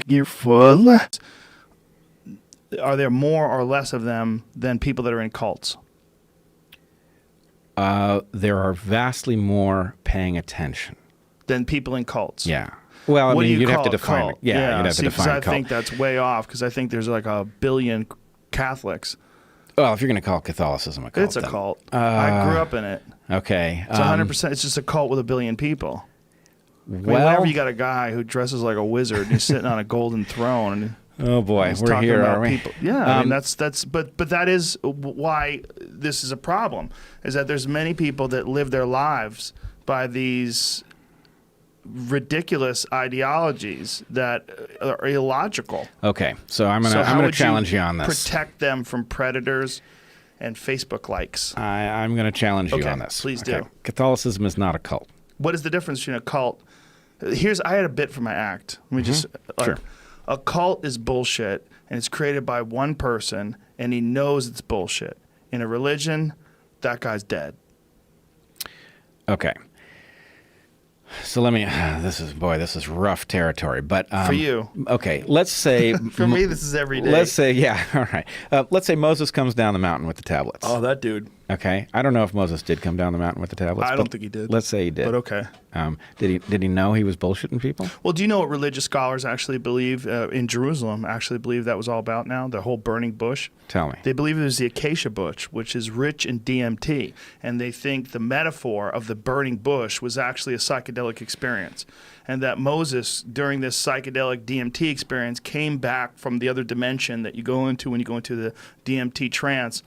you're full. Are there more or less of them than people that are in cults? There are vastly more paying attention Than people in cults? Yeah. Well, I what mean, do you you'd call have to define it. Yeah, you'd have to define I cult. think that's way off because I think there's like 1 billion Catholics. Well, if you're going to call Catholicism a cult, it's a cult. I grew up in it. Okay. It's 100%. It's just a cult with 1 billion people. I mean, Well, whenever you got a guy who dresses like a wizard and he's sitting on a golden throne. And oh boy, he's we're talking here, about are we? people. Yeah, I mean but that is why this is a problem. Is that there's many people that live their lives by these ridiculous ideologies that are illogical. Okay, so I'm gonna challenge you on this. Protect them from predators and Facebook likes. I'm gonna challenge you on this. Please do. Catholicism is not a cult. What is the difference between a cult? I had a bit for my act. Let me just Sure. A cult is bullshit, and it's created by one person, and he knows it's bullshit. In a religion, that guy's dead. Okay. So let me. This is rough territory. But for you, okay. Let's say for me, this is every day. Let's say, yeah, all right. Let's say Moses comes down the mountain with the tablets. Oh, that dude. Okay, I don't know if Moses did come down the mountain with the tablets. I don't think he did. Let's say he did. But okay. Did he know he was bullshitting people? Well, do you know what religious scholars actually believe in Jerusalem? Actually, believe that was all about now the whole burning bush. Tell me. They believe it was the acacia bush, which is rich in DMT, and they think the metaphor of the burning bush was actually a psychedelic experience, and that Moses, during this psychedelic DMT experience, came back from the other dimension that you go into when you go into the DMT trance,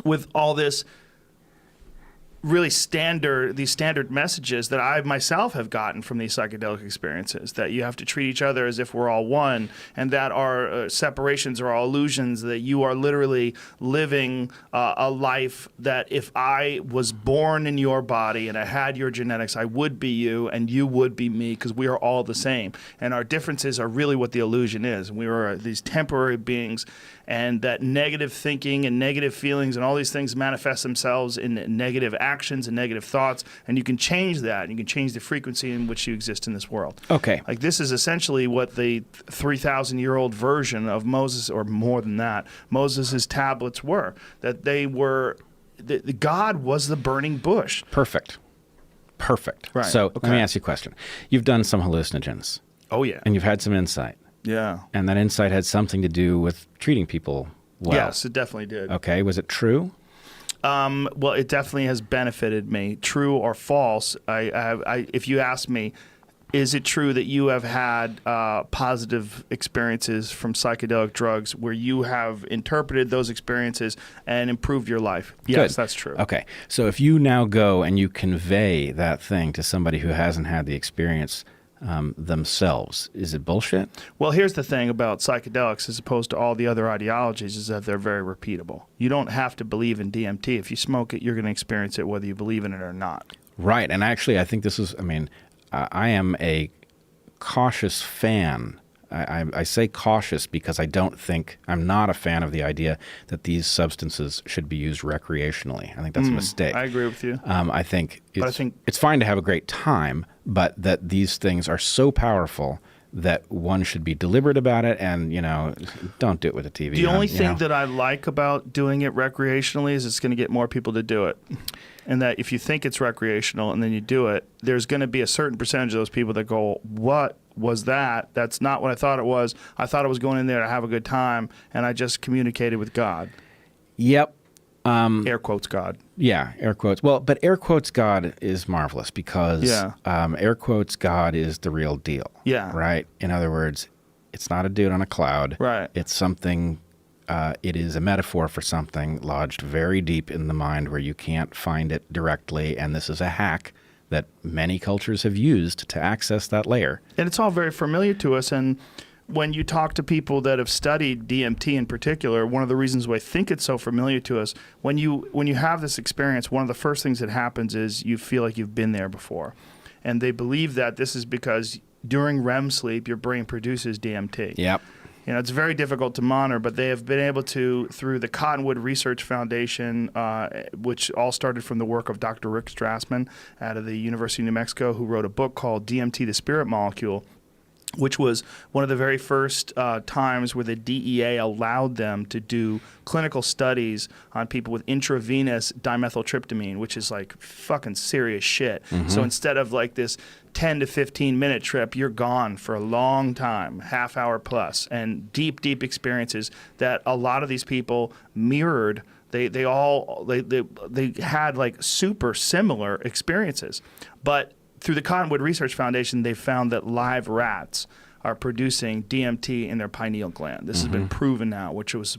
with all this really these standard messages that I myself have gotten from these psychedelic experiences, that you have to treat each other as if we're all one, and that our separations are all illusions, that you are literally living a life that if I was born in your body and I had your genetics, I would be you and you would be me because we are all the same. And our differences are really what the illusion is. We are these temporary beings, and that negative thinking and negative feelings and all these things manifest themselves in negative actions and negative thoughts, and you can change that, and you can change the frequency in which you exist in this world. Okay. Like this is essentially what the 3,000-year-old version of Moses, or more than that, Moses' tablets were, that they were, God was the burning bush. Perfect. Right. So let me ask you a question. You've done some hallucinogens. Oh, yeah. And you've had some insight. Yeah. And that insight had something to do with treating people well. Yes, it definitely did. Okay. Was it true? Well, it definitely has benefited me. True or false, if you ask me, is it true that you have had positive experiences from psychedelic drugs where you have interpreted those experiences and improved your life? Yes, that's true. Okay. So if you now go and you convey that thing to somebody who hasn't had the experience themselves, is it bullshit? Well, here's the thing about psychedelics as opposed to all the other ideologies is that they're very repeatable. You don't have to believe in DMT. If you smoke it, you're going to experience it whether you believe in it or not. Right. And actually, I think this is, I am a cautious fan. I say cautious because I'm not a fan of the idea that these substances should be used recreationally. I think that's a mistake. I agree with you. I think it's fine to have a great time, but that these things are so powerful that one should be deliberate about it and, don't do it with a TV. The only thing that I like about doing it recreationally is it's going to get more people to do it. And that if you think it's recreational and then you do it, there's going to be a certain percentage of those people that go, what was that? That's not what I thought it was. I thought I was going in there to have a good time, and I just communicated with God. Yep. Air quotes God. Yeah, air quotes. Well, but air quotes God is marvelous because air quotes God is the real deal. Yeah. Right? In other words, it's not a dude on a cloud. Right. It's something, it is a metaphor for something lodged very deep in the mind where you can't find it directly, and this is a hack that many cultures have used to access that layer. And it's all very familiar to us, and when you talk to people that have studied DMT in particular, one of the reasons why I think it's so familiar to us, when you have this experience, one of the first things that happens is you feel like you've been there before. And they believe that this is because during REM sleep, your brain produces DMT. Yep. It's very difficult to monitor, but they have been able to, through the Cottonwood Research Foundation, which all started from the work of Dr. Rick Strassman out of the University of New Mexico, who wrote a book called DMT, the Spirit Molecule. which was one of the very first times where the DEA allowed them to do clinical studies on people with intravenous dimethyltryptamine, which is like fucking serious shit. Mm-hmm. So instead of like this 10 to 15 minute trip, you're gone for a long time, half hour plus, and deep, deep experiences that a lot of these people mirrored. They had like super similar experiences, but through the Cottonwood Research Foundation, they found that live rats are producing DMT in their pineal gland. This has been proven now, which was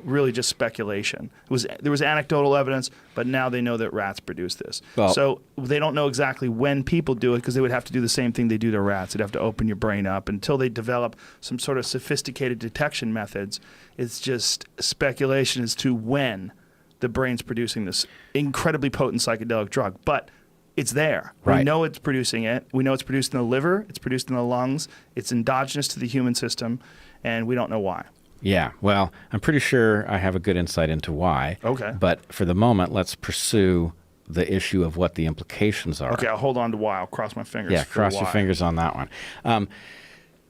really just speculation. There was anecdotal evidence, but now they know that rats produce this. Well, so they don't know exactly when people do it because they would have to do the same thing they do to rats. They'd have to open your brain up. Until they develop some sort of sophisticated detection methods, it's just speculation as to when the brain's producing this incredibly potent psychedelic drug. But it's there. Right. We know it's producing it. We know it's produced in the liver. It's produced in the lungs. It's endogenous to the human system, and we don't know why. Yeah, well, I'm pretty sure I have a good insight into why. Okay. But for the moment, let's pursue the issue of what the implications are. Okay, I'll hold on to why. I'll cross my fingers. Yeah, cross your fingers on that one.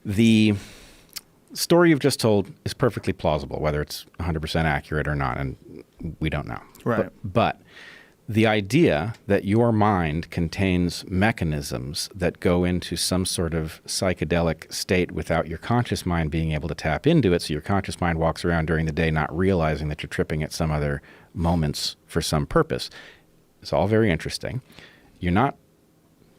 The story you've just told is perfectly plausible, whether it's 100% accurate or not, and we don't know. Right. But the idea that your mind contains mechanisms that go into some sort of psychedelic state without your conscious mind being able to tap into it, so your conscious mind walks around during the day not realizing that you're tripping at some other moments for some purpose, it's all very interesting. You're not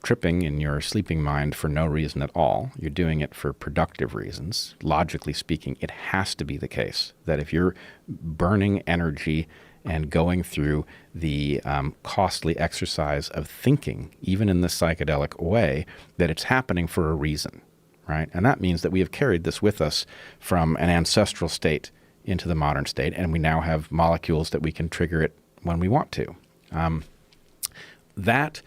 tripping in your sleeping mind for no reason at all. You're doing it for productive reasons. Logically speaking, it has to be the case that if you're burning energy and going through the costly exercise of thinking, even in this psychedelic way, that it's happening for a reason, right? And that means that we have carried this with us from an ancestral state into the modern state, and we now have molecules that we can trigger it when we want to. That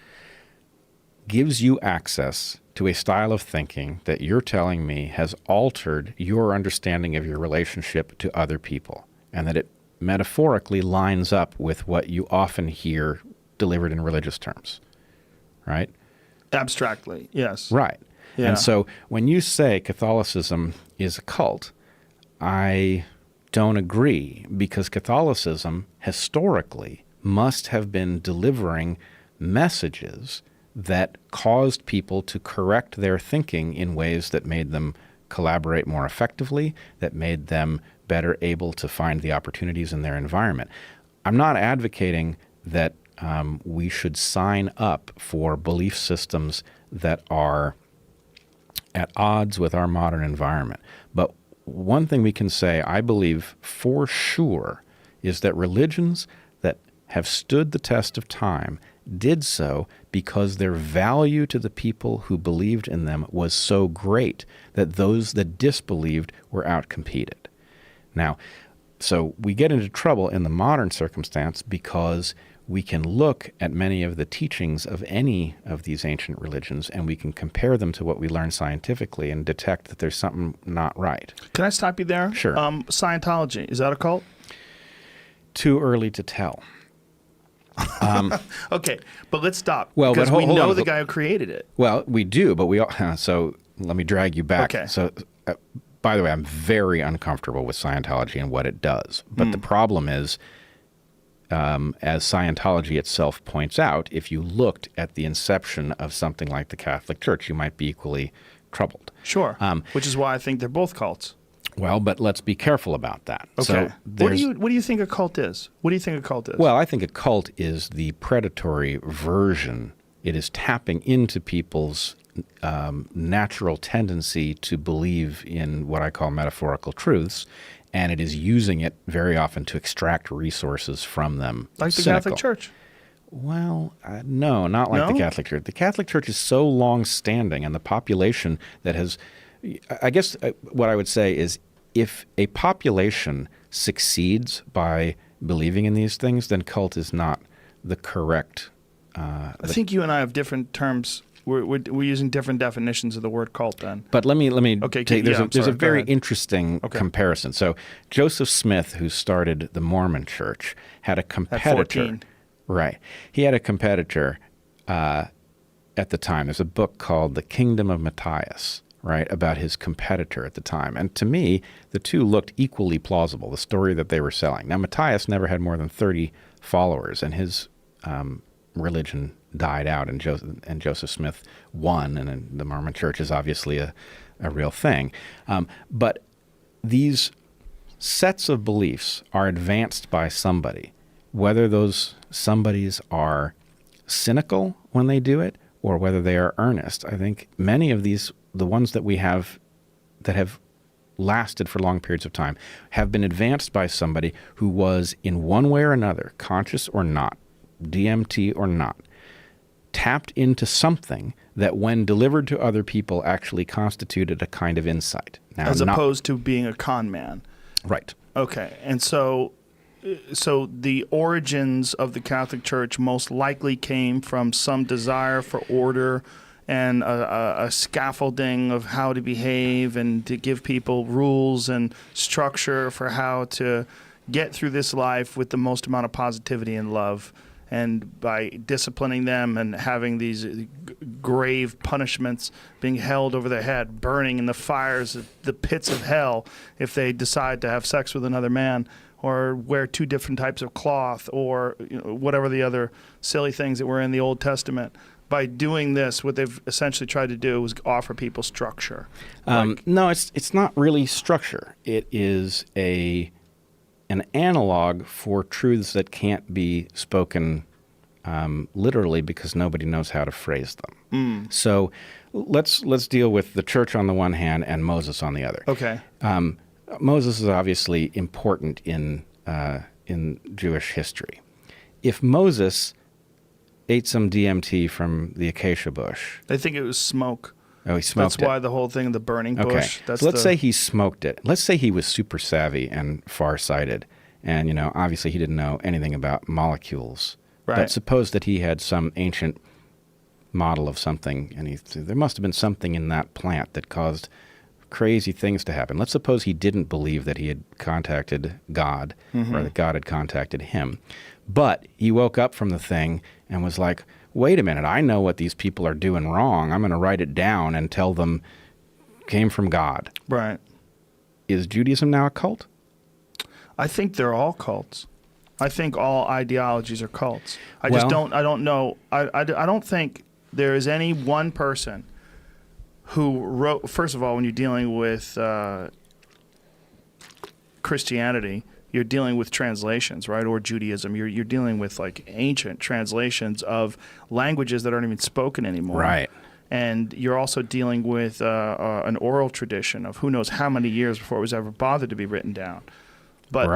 gives you access to a style of thinking that you're telling me has altered your understanding of your relationship to other people, and that it metaphorically lines up with what you often hear delivered in religious terms, right? Abstractly, yes. Right. Yeah. And so when you say Catholicism is a cult, I don't agree, because Catholicism historically must have been delivering messages that caused people to correct their thinking in ways that made them collaborate more effectively, that made them better able to find the opportunities in their environment. I'm not advocating that we should sign up for belief systems that are at odds with our modern environment. But one thing we can say, I believe for sure, is that religions that have stood the test of time did so because their value to the people who believed in them was so great that those that disbelieved were outcompeted. Now, so we get into trouble in the modern circumstance because we can look at many of the teachings of any of these ancient religions and we can compare them to what we learn scientifically and detect that there's something not right. Can I stop you there? Sure. Scientology, is that a cult? Too early to tell. Okay, but let's stop. Well, because we know the guy who created it. Well, we do, but we all, so let me drag you back. Okay. So, by the way, I'm very uncomfortable with Scientology and what it does. But the problem is, as Scientology itself points out, if you looked at the inception of something like the Catholic Church, you might be equally troubled. Sure, which is why I think they're both cults. Well, but let's be careful about that. Okay. So what do you think a cult is? What do you think a cult is? Well, I think a cult is the predatory version. It is tapping into people's natural tendency to believe in what I call metaphorical truths, and it is using it very often to extract resources from them. Like the Catholic Church? Well, no, not like the Catholic Church. The Catholic Church is so long-standing, and the population that has... I guess what I would say is if a population succeeds by believing in these things, then cult is not the correct... I think you and I have different terms. We're using different definitions of the word cult then. But let me okay, take, there's a very interesting comparison. So Joseph Smith, who started the Mormon Church, had a competitor. At 14. Right. He had a competitor at the time. There's a book called The Kingdom of Matthias, right, about his competitor at the time. And to me, the two looked equally plausible, the story that they were selling. Now, Matthias never had more than 30 followers, and his religion died out, and Joseph Smith won, and the Mormon Church is obviously a real thing. But these sets of beliefs are advanced by somebody, whether those somebodies are cynical when they do it or whether they are earnest. I think many of these, the ones that we have that have lasted for long periods of time, have been advanced by somebody who was in one way or another, conscious or not, DMT or not, tapped into something that when delivered to other people actually constituted a kind of insight. Now, as opposed to being a con man. Right. Okay. And so the origins of the Catholic Church most likely came from some desire for order and a scaffolding of how to behave and to give people rules and structure for how to get through this life with the most amount of positivity and love. And by disciplining them and having these grave punishments being held over their head, burning in the fires, the pits of hell, if they decide to have sex with another man, or wear two different types of cloth, or whatever the other silly things that were in the Old Testament. By doing this, what they've essentially tried to do is offer people structure. No, it's not really structure. It is an analog for truths that can't be spoken literally because nobody knows how to phrase them. So let's deal with the church on the one hand and Moses on the other. Okay. Moses is obviously important in Jewish history. If Moses ate some DMT from the acacia bush, I think it was smoke. Oh, he smoked it. That's why the whole thing of the burning bush. Okay. So let's say he smoked it. Let's say he was super savvy and farsighted, and obviously he didn't know anything about molecules. Right. But suppose that he had some ancient model of something, and there must have been something in that plant that caused crazy things to happen. Let's suppose he didn't believe that he had contacted God or that God had contacted him. But he woke up from the thing and was like, wait a minute, I know what these people are doing wrong. I'm going to write it down and tell them came from God. Right. Is Judaism now a cult? I think they're all cults. I think all ideologies are cults. I don't know. I don't think there is any one person who wrote, first of all, when you're dealing with Christianity, you're dealing with translations, right? Or Judaism. You're dealing with like ancient translations of languages that aren't even spoken anymore. Right. And you're also dealing with an oral tradition of who knows how many years before it was ever bothered to be written down. But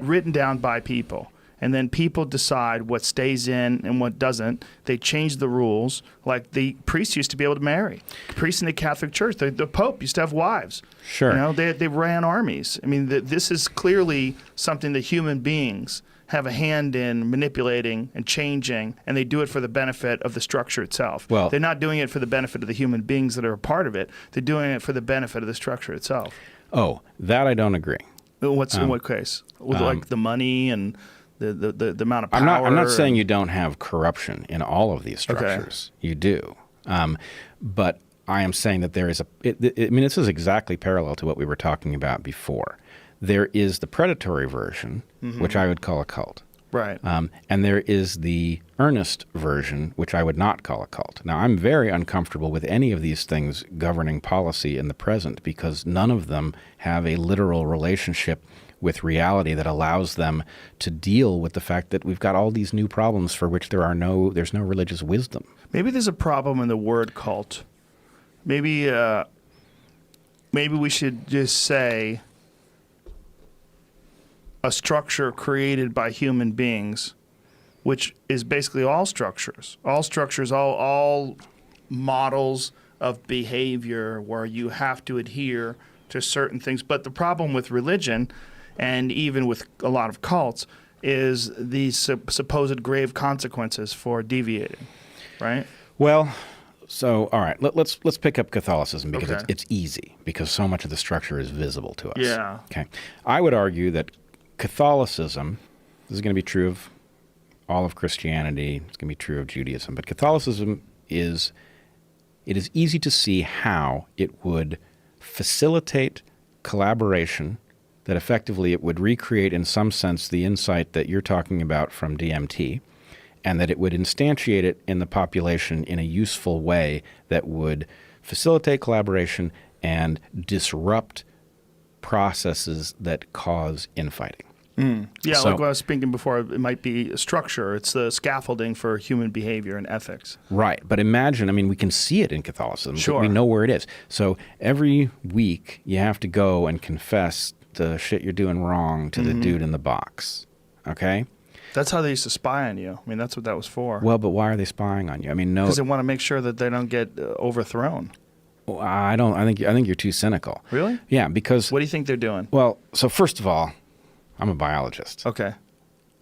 written down by people. And then people decide what stays in and what doesn't. They change the rules. Like the priests used to be able to marry. Priests in the Catholic Church, the Pope used to have wives. Sure. They ran armies. I mean, this is clearly something that human beings have a hand in manipulating and changing, and they do it for the benefit of the structure itself. Well, they're not doing it for the benefit of the human beings that are a part of it. They're doing it for the benefit of the structure itself. Oh, that I don't agree. In what case? With like the money and the amount of power? I'm not saying you don't have corruption in all of these structures. Okay. You do. But I am saying that there is this is exactly parallel to what we were talking about before. There is the predatory version, which I would call a cult. Right. And there is the earnest version, which I would not call a cult. Now, I'm very uncomfortable with any of these things governing policy in the present because none of them have a literal relationship with reality that allows them to deal with the fact that we've got all these new problems for which there's no religious wisdom. Maybe there's a problem in the word cult. Maybe we should just say a structure created by human beings, which is basically all structures, all models of behavior where you have to adhere to certain things. But the problem with religion, and even with a lot of cults, is these supposed grave consequences for deviating, right? Well, so all right, let's pick up Catholicism because it's easy because so much of the structure is visible to us. Yeah. Okay. I would argue that Catholicism, this is going to be true of all of Christianity, it's going to be true of Judaism, but Catholicism is it is easy to see how it would facilitate collaboration, that effectively it would recreate in some sense the insight that you're talking about from DMT, and that it would instantiate it in the population in a useful way that would facilitate collaboration and disrupt processes that cause infighting. Yeah, so, like what I was thinking before, it might be a structure. It's the scaffolding for human behavior and ethics. Right. But imagine, I mean, we can see it in Catholicism. Sure. We know where it is. So every week you have to go and confess the shit you're doing wrong to the dude in the box. Okay? That's how they used to spy on you. I mean, that's what that was for. Well, but why are they spying on you? I mean, no. Because they want to make sure that they don't get overthrown. Well, I don't. I think you're too cynical. Really? Yeah, because. What do you think they're doing? Well, so first of all, I'm a biologist. Okay.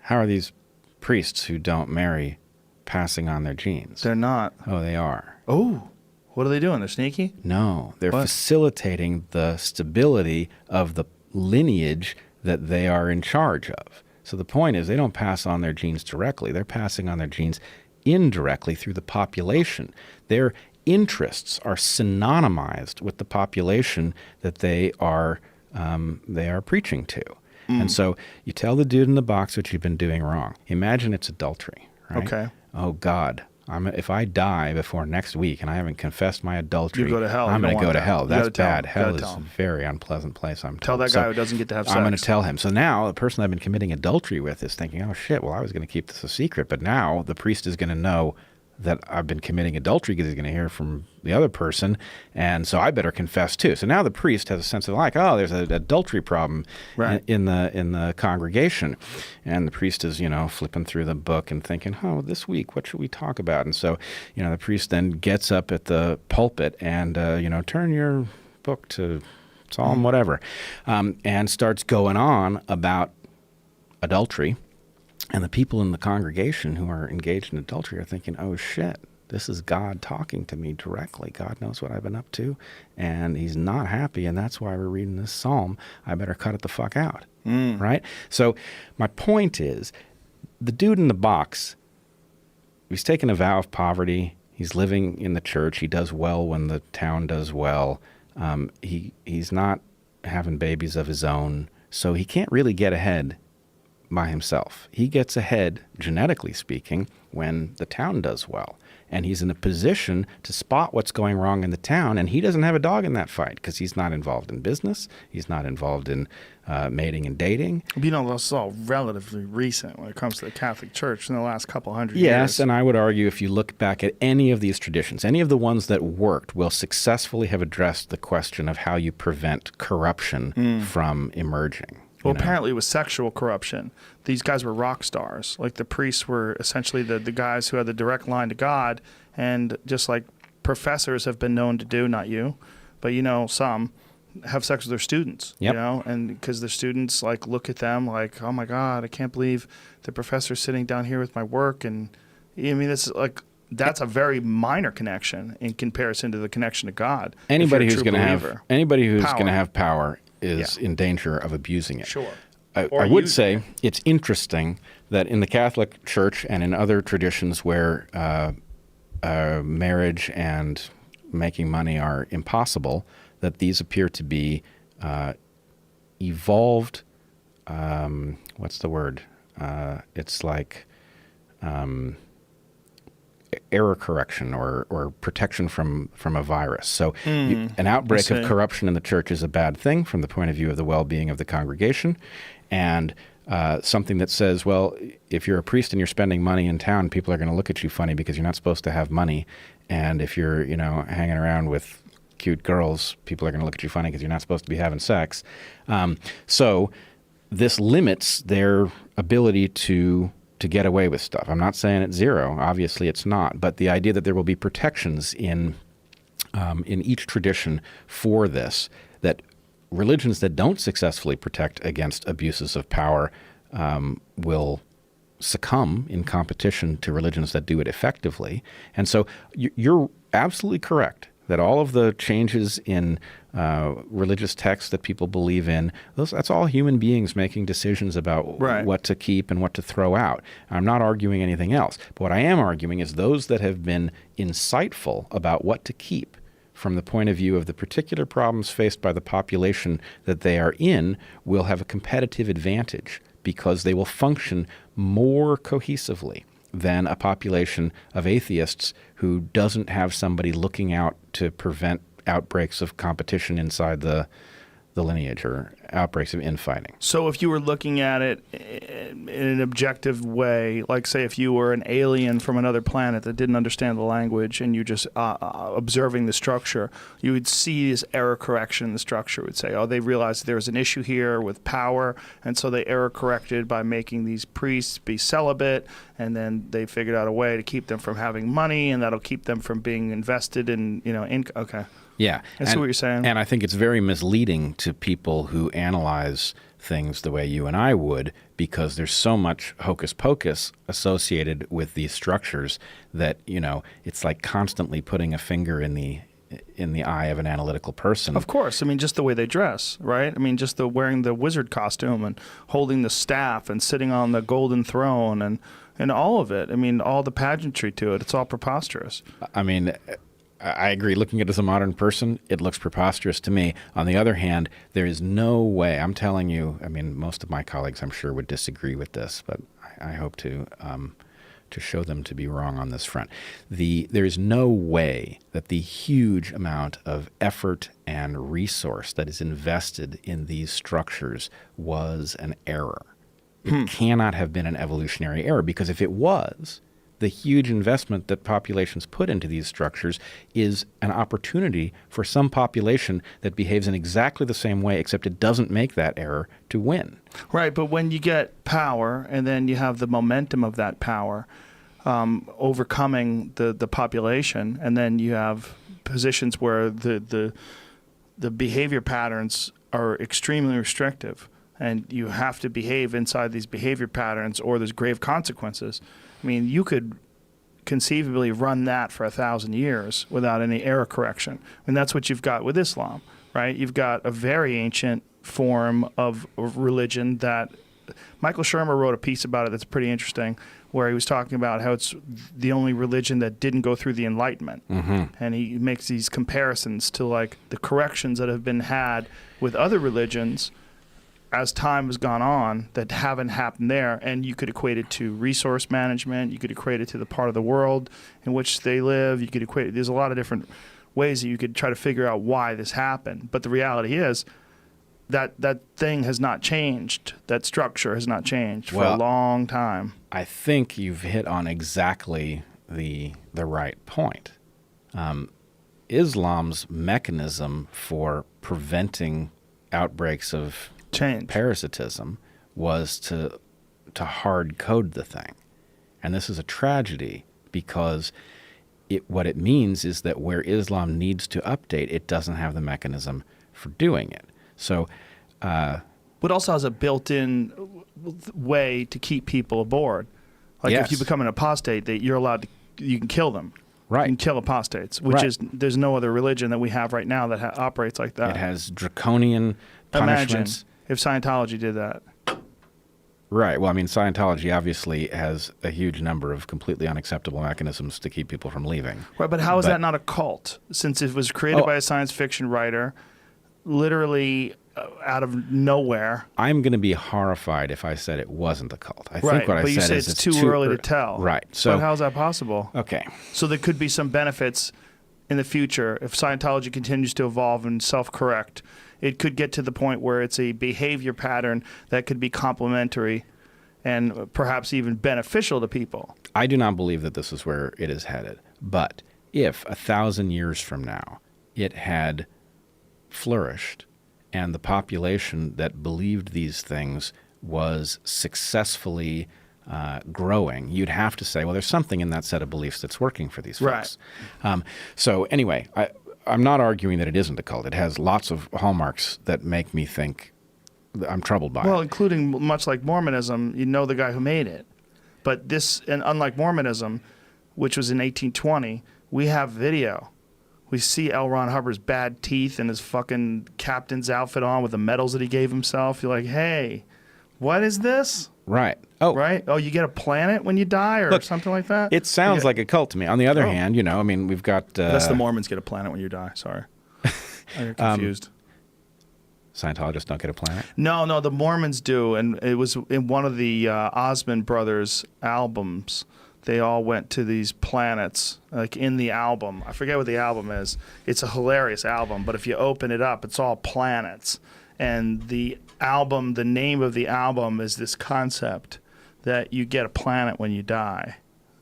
How are these priests who don't marry passing on their genes? They're not. Oh, they are. Oh, what are they doing? They're sneaky? No, they're facilitating the stability of the lineage that they are in charge of. So the point is they don't pass on their genes directly. They're passing on their genes indirectly through the population. Their interests are synonymized with the population that they are preaching to. And so you tell the dude in the box what you've been doing wrong. Imagine it's adultery, right? Okay. Oh, God. If I die before next week and I haven't confessed my adultery, you go to hell. I'm going to go to hell. That's bad. Hell is a very unpleasant place, I'm told. Tell that guy who doesn't get to have sex. I'm going to tell him. So now the person I've been committing adultery with is thinking, oh, shit, well, I was going to keep this a secret. But now the priest is going to know that I've been committing adultery because he's going to hear from the other person, and so I better confess too. So now the priest has a sense of like, oh, there's an adultery problem in the congregation, and the priest is flipping through the book and thinking, oh, this week what should we talk about? And so the priest then gets up at the pulpit and turn your book to Psalm whatever, and starts going on about adultery. And the people in the congregation who are engaged in adultery are thinking, oh, shit, this is God talking to me directly. God knows what I've been up to, and he's not happy, and that's why we're reading this psalm. I better cut it the fuck out, right? So my point is, the dude in the box, he's taken a vow of poverty. He's living in the church. He does well when the town does well. He's not having babies of his own, so he can't really get ahead by himself. He gets ahead, genetically speaking, when the town does well. And he's in a position to spot what's going wrong in the town, and he doesn't have a dog in that fight because he's not involved in business. He's not involved in mating and dating. That's all relatively recent when it comes to the Catholic Church in the last couple hundred years. Yes, and I would argue if you look back at any of these traditions, any of the ones that worked will successfully have addressed the question of how you prevent corruption from emerging. Well, apparently it was sexual corruption. These guys were rock stars. Like the priests were essentially the guys who had the direct line to God, and just like professors have been known to do, not you, but some have sex with their students, and because the students like look at them like, oh my God, I can't believe the professor's sitting down here with my work. And I mean, it's like, that's a very minor connection in comparison to the connection to God. Anybody who's going to have power is in danger of abusing it. Sure. I would say it's interesting that in the Catholic Church and in other traditions where marriage and making money are impossible, that these appear to be evolved, what's the word? It's like error correction or protection from a virus. So an outbreak of corruption in the church is a bad thing from the point of view of the well-being of the congregation. And something that says, well, if you're a priest and you're spending money in town, people are going to look at you funny because you're not supposed to have money. And if you're, hanging around with cute girls, people are going to look at you funny because you're not supposed to be having sex. So this limits their ability to get away with stuff. I'm not saying it's zero. Obviously, it's not. But the idea that there will be protections in each tradition for this, that religions that don't successfully protect against abuses of power will succumb in competition to religions that do it effectively. And so you're absolutely correct that all of the changes in religious texts that people believe in, that's all human beings making decisions about what to keep and what to throw out. I'm not arguing anything else. But what I am arguing is those that have been insightful about what to keep from the point of view of the particular problems faced by the population that they are in will have a competitive advantage because they will function more cohesively than a population of atheists who doesn't have somebody looking out to prevent outbreaks of competition inside the lineage or outbreaks of infighting. So if you were looking at it in an objective way, like say if you were an alien from another planet that didn't understand the language and you just observing the structure, you would see this error correction in the structure. It would say, oh, they realized there was an issue here with power, and so they error corrected by making these priests be celibate, and then they figured out a way to keep them from having money, and that'll keep them from being invested in, okay. Yeah. I see what you're saying. And I think it's very misleading to people who analyze things the way you and I would, because there's so much hocus pocus associated with these structures that, it's like constantly putting a finger in the eye of an analytical person. Of course. I mean, just the way they dress, right? I mean, just the wearing the wizard costume and holding the staff and sitting on the golden throne and all of it. I mean, all the pageantry to it. It's all preposterous. I mean, I agree. Looking at it as a modern person, it looks preposterous to me. On the other hand, there is no way, I'm telling you, I mean, most of my colleagues, I'm sure, would disagree with this, but I hope to show them to be wrong on this front. There is no way that the huge amount of effort and resource that is invested in these structures was an error. It cannot have been an evolutionary error, because if it was, the huge investment that populations put into these structures is an opportunity for some population that behaves in exactly the same way, except it doesn't make that error, to win. Right, but when you get power and then you have the momentum of that power overcoming the population, and then you have positions where the behavior patterns are extremely restrictive, and you have to behave inside these behavior patterns or there's grave consequences. I mean, you could conceivably run that for 1,000 years without any error correction. And that's what you've got with Islam, right? You've got a very ancient form of religion that Michael Shermer wrote a piece about it that's pretty interesting, where he was talking about how it's the only religion that didn't go through the Enlightenment. Mm-hmm. And he makes these comparisons to like the corrections that have been had with other religions as time has gone on that haven't happened there. And you could equate it to resource management. You could equate it to the part of the world in which they live. You could equate it. There's a lot of different ways that you could try to figure out why this happened. But the reality is that thing has not changed. That structure has not changed for a long time. I think you've hit on exactly the right point. Islam's mechanism for preventing outbreaks of parasitism was to hard code the thing. And this is a tragedy, because what it means is that where Islam needs to update, it doesn't have the mechanism for doing it. So, but also has a built-in way to keep people aboard. Like if you become an apostate, you're allowed to, you can kill them. Right. You can kill apostates, which is, there's no other religion that we have right now that operates like that. It has draconian punishments. Imagine if Scientology did that. Right. Well, I mean, Scientology obviously has a huge number of completely unacceptable mechanisms to keep people from leaving. Right, but how is that not a cult? Since it was created by a science fiction writer, literally out of nowhere. I'm going to be horrified if I said it wasn't a cult. I right, think what I but you said say is it's too early to tell. Right. So, but how is that possible? Okay. So there could be some benefits in the future if Scientology continues to evolve and self-correct. It could get to the point where it's a behavior pattern that could be complementary and perhaps even beneficial to people. I do not believe that this is where it is headed. But if 1,000 years from now it had flourished and the population that believed these things was successfully growing, you'd have to say, well, there's something in that set of beliefs that's working for these folks. Right. So anyway, I'm not arguing that it isn't a cult. It has lots of hallmarks that make me think I'm troubled by it. Well, including much like Mormonism, you know the guy who made it. But this, and unlike Mormonism, which was in 1820, we have video. We see L. Ron Hubbard's bad teeth and his fucking captain's outfit on with the medals that he gave himself. You're like, hey, what is this? Right. Oh. Right? Oh, you get a planet when you die or something like that? It sounds like a cult to me. On the other hand, you know, I mean, we've got... That's the Mormons get a planet when you die. Sorry. I get confused. Scientologists don't get a planet? No, the Mormons do. And it was in one of the Osmond Brothers albums. They all went to these planets, like in the album. I forget what the album is. It's a hilarious album, but if you open it up, it's all planets. And the album, the name of the album is this concept that you get a planet when you die.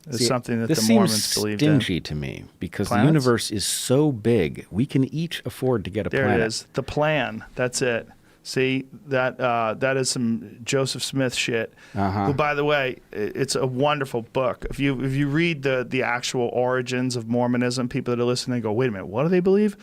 It's something that the Mormons believed in. This seems stingy to me because the universe is so big, we can each afford to get a planet. There it is. The plan. That's it. See, that is some Joseph Smith shit. Who, by the way, it's a wonderful book. If you read the actual origins of Mormonism, people that are listening go, wait a minute, what do they believe?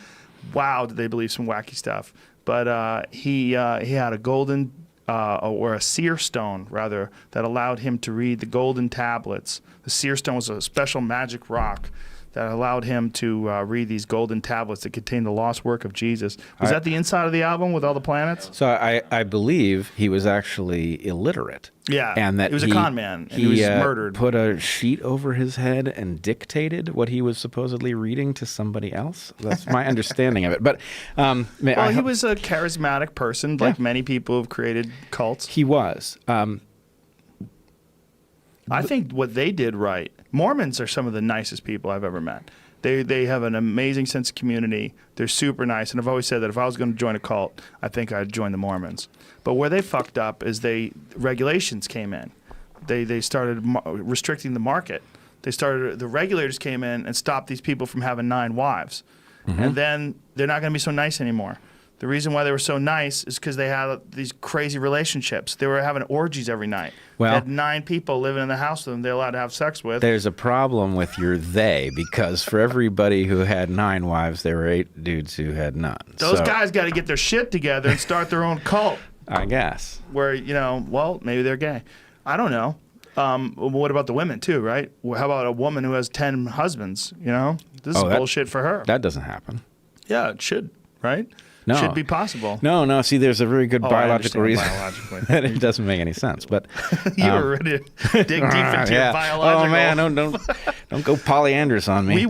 Wow, do they believe some wacky stuff? But he had a golden or a seer stone rather that allowed him to read the golden tablets. The seer stone was a special magic rock that allowed him to read these golden tablets that contained the lost work of Jesus. Was that the inside of the album with all the planets? So I believe he was actually illiterate. Yeah, and that he was a con man, and he was murdered. Put a sheet over his head and dictated what he was supposedly reading to somebody else. That's my understanding of it. But he was a charismatic person, like many people who've created cults. He was. I think what they did right. Mormons are some of the nicest people I've ever met. They have an amazing sense of community. They're super nice. And I've always said that if I was going to join a cult, I think I'd join the Mormons. But where they fucked up is regulations came in. They started restricting the market. The regulators came in and stopped these people from having 9 wives. And then they're not going to be so nice anymore. The reason why they were so nice is because they had these crazy relationships. They were having orgies every night. Well, they had 9 people living in the house with them they're allowed to have sex with. There's a problem with your they, because for everybody who had 9 wives, there were 8 dudes who had none. Those guys got to get their shit together and start their own cult. I guess. Where, maybe they're gay. I don't know. What about the women too, right? How about a woman who has 10 husbands, This is bullshit for her. That doesn't happen. Yeah, it should, right? No. Should be possible. No. See, there's a very good biological reason that it doesn't make any sense. But you were ready to dig deep into your biological. Oh man, don't go polyandrous on me.